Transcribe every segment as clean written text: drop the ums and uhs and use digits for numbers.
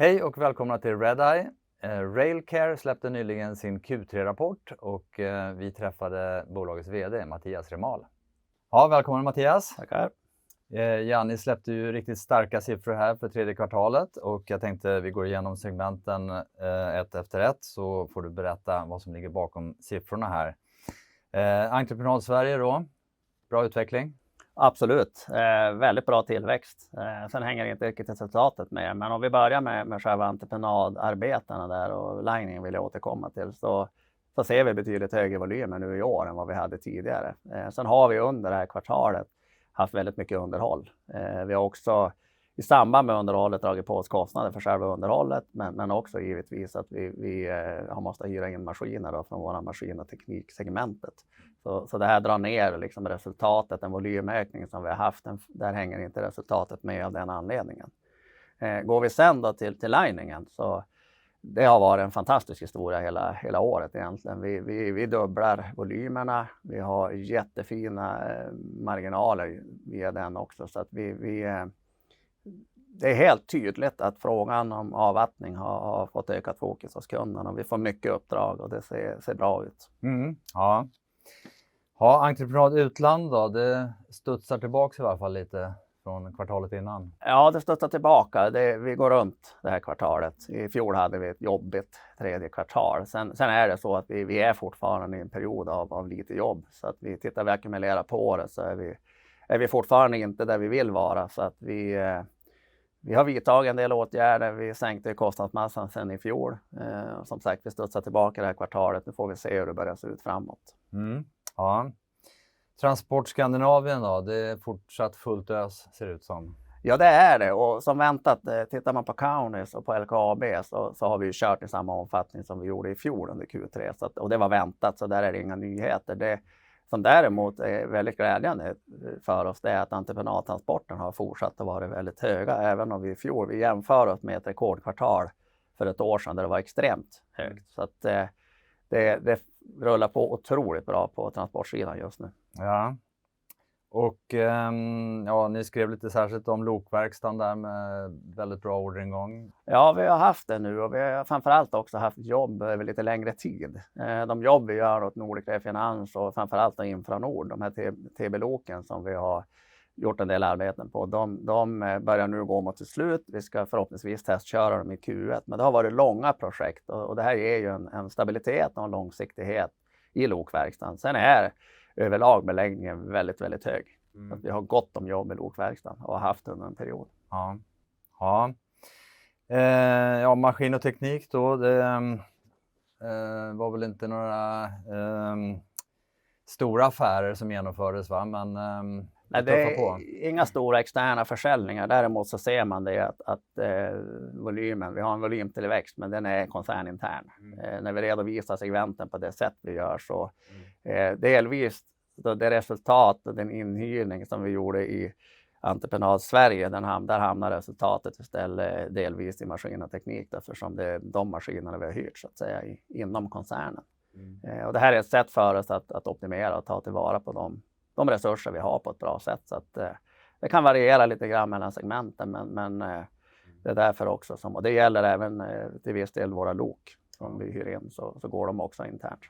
Hej och välkomna till Redeye. Railcare släppte nyligen sin Q3-rapport och vi träffade bolagets vd Mattias Remal. Ja, välkommen Mattias. Tackar. Ni släppte ju riktigt starka siffror här för tredje kvartalet och jag tänkte vi går igenom segmenten ett efter ett så får du berätta vad som ligger bakom siffrorna här. Entreprenad Sverige då, bra utveckling. Absolut, väldigt bra tillväxt. Sen hänger inte riktigt resultatet med. Men om vi börjar med själva entreprenadarbetena där och liningen vill jag återkomma till. Så ser vi betydligt högre volymer nu i år än vad vi hade tidigare. Sen har vi under det här kvartalet haft väldigt mycket underhåll. Vi har också i samband med underhållet dragit på oss kostnader för själva underhållet. Men också givetvis att vi har måste hyra in maskiner då, från våra maskin- och tekniksegmentet. Så det här drar ner liksom resultatet, en volymökning som vi har haft, där hänger inte resultatet med av den anledningen. Går vi sen då till liningen så det har varit en fantastisk historia hela året egentligen. Vi dubblar volymerna, vi har jättefina marginaler via den också så att det är helt tydligt att frågan om avvattning har fått ökat fokus hos kunderna och vi får mycket uppdrag och det ser bra ut. Ja, entreprenad utland då, det studsar tillbaka i alla fall lite från kvartalet innan. Ja, det studsar tillbaka. Vi går runt det här kvartalet. I fjol hade vi ett jobbigt tredje kvartal. Sen är det så att vi är fortfarande i en period av lite jobb. Så att vi ackumulerar på det så är vi fortfarande inte där vi vill vara. Så att vi har vidtagit en del åtgärder. Vi sänkte kostnadsmassan sen i fjol. Som sagt, vi studsar tillbaka det här kvartalet. Nu får vi se hur det börjar se ut framåt. Ja. Transport Skandinavien då, det är fortsatt fullt ös ser det ut som. Ja, det är det. Och som väntat, tittar man på Kaunis och på LKAB så har vi ju kört i samma omfattning som vi gjorde i fjol under Q3. Och det var väntat, så där är det inga nyheter. Det som däremot är väldigt glädjande för oss det är att entreprenadtransporten har fortsatt att vara väldigt höga. Även om vi i fjol, vi jämför oss med ett rekordkvartal för ett år sedan där det var extremt högt. Så att det rullar på otroligt bra på transportsidan just nu. Ja. Och ni skrev lite särskilt om lokverkstan där med väldigt bra orderingång. Ja, vi har haft det nu och vi har framförallt också haft jobb över lite längre tid. De jobb vi gör åt Nordic Refinans och framförallt Infranord, de här TB-loken som vi har gjort en del arbeten på, de börjar nu gå mot ett slut. Vi ska förhoppningsvis testköra dem i Q1, men det har varit långa projekt och det här ger ju en stabilitet och en långsiktighet i lokverkstan. Sen är överlag beläggningen väldigt, väldigt hög. Att vi har gott om jobb i lokverkstan och har haft under en period. Ja, maskin och teknik då, det var väl inte några stora affärer som genomfördes va? Men nej, det är inga stora externa försäljningar. Däremot så ser man det att volymen, vi har en volymtillväxt men den är koncernintern. När vi redovisar segmenten på det sätt vi gör så delvis det resultat och den inhyrning som vi gjorde i Entreprenad Sverige, där hamnar resultatet istället delvis i maskin och teknik eftersom det är de maskinerna vi har hyrt så att säga inom koncernen. Och det här är ett sätt för oss att optimera och ta tillvara på de resurser vi har på ett bra sätt. Så att det kan variera lite grann mellan segmenten men det är därför också och det gäller även till viss del våra lok som vi hyr in så går de också internt.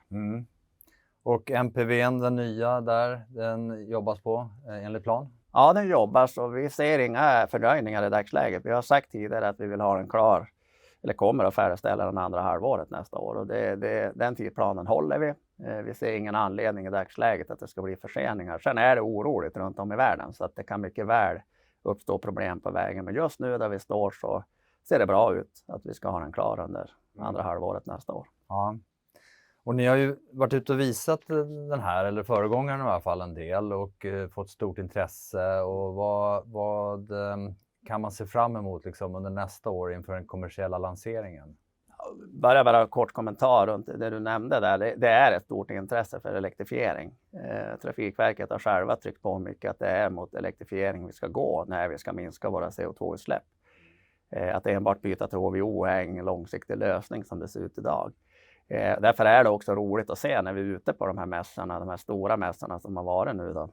Och MPV:n, den nya där, den jobbas på enligt plan? Ja, den jobbas och vi ser inga fördröjningar i dagsläget. Vi har sagt tidigare att vi vill ha den klar eller kommer att färdigställa den andra halvåret nästa år och den tidplanen håller vi. Vi ser ingen anledning i dagsläget att det ska bli förseningar. Sen är det oroligt runt om i världen så att det kan mycket väl uppstå problem på vägen. Men just nu där vi står så ser det bra ut att vi ska ha den klar under andra halvåret nästa år. Ja. Och ni har ju varit ute och visat den här, eller föregångaren i alla fall en del och fått stort intresse. Och vad kan man se fram emot liksom, under nästa år inför den kommersiella lanseringen? Bara kort kommentar runt det du nämnde där. Det är ett stort intresse för elektrifiering. Trafikverket har själva tryckt på mycket att det är mot elektrifiering vi ska gå när vi ska minska våra CO2-utsläpp. Att enbart byta till HVO är ingen långsiktig lösning som det ser ut idag. Därför är det också roligt att se när vi är ute på de här mässorna, de här stora mässorna som har varit nu då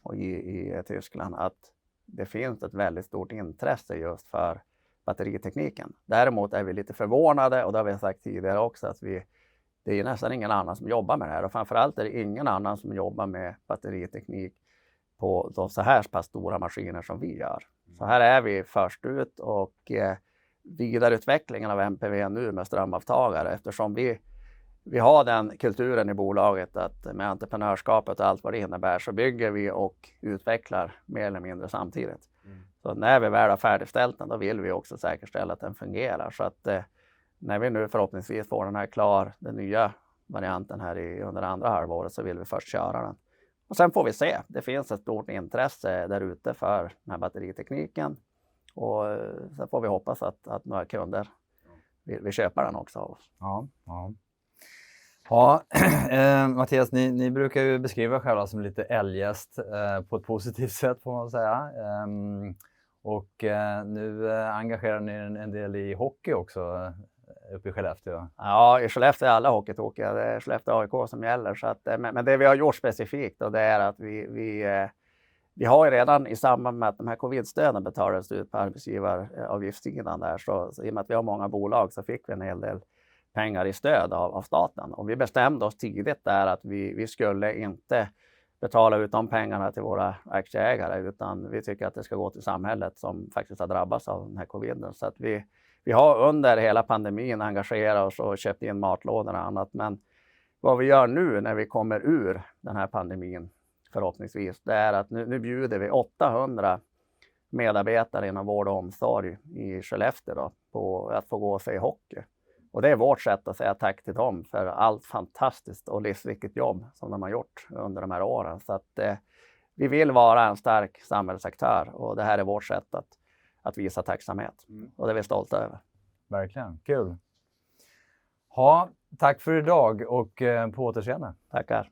och i Tyskland, att det finns ett väldigt stort intresse just för batteritekniken. Däremot är vi lite förvånade, och det har vi sagt tidigare också, att det är nästan ingen annan som jobbar med det här. Och framförallt är det ingen annan som jobbar med batteriteknik på så här pass stora maskiner som vi gör. Så här är vi först ut, och vidareutvecklingen av MPV nu med strömavtagare, eftersom vi har den kulturen i bolaget att med entreprenörskapet och allt vad det innebär så bygger vi och utvecklar mer eller mindre samtidigt. Så när vi väl har färdigställt den, då vill vi också säkerställa att den fungerar. Så att när vi nu förhoppningsvis får den här klar, den nya varianten här under andra halvåret, så vill vi först köra den. Och sen får vi se. Det finns ett stort intresse där ute för den här batteritekniken. Och sen får vi hoppas att några kunder vill köpa den också av oss. Ja, Mattias, ni brukar ju beskriva själva som lite eljest på ett positivt sätt, får man säga. Och nu engagerar ni en del i hockey också uppe i Skellefteå. Ja, i Skellefteå är alla hockeytokiga. Det är Skellefteå AIK som gäller. Så att, men det vi har gjort specifikt, och det är att vi har ju redan i samband med att de här covid-stöden betalades ut på arbetsgivaravgiftssidan där, så i och med att vi har många bolag så fick vi en hel del pengar i stöd av staten. Och vi bestämde oss tidigt där att vi skulle inte betala ut de pengarna till våra aktieägare, utan vi tycker att det ska gå till samhället som faktiskt har drabbats av den här coviden. Så att vi har under hela pandemin engagerat oss och köpt in matlådor och annat. Men vad vi gör nu när vi kommer ur den här pandemin förhoppningsvis, det är att nu bjuder vi 800 medarbetare inom vård och omsorg i Skellefteå då, på att få gå och se hockey. Och det är vårt sätt att säga tack till dem för allt fantastiskt och livsviktigt jobb som de har gjort under de här åren. Så att vi vill vara en stark samhällsaktör, och det här är vårt sätt att visa tacksamhet. Och det är vi stolta över. Verkligen, kul. Ja, tack för idag och på återseende. Tackar.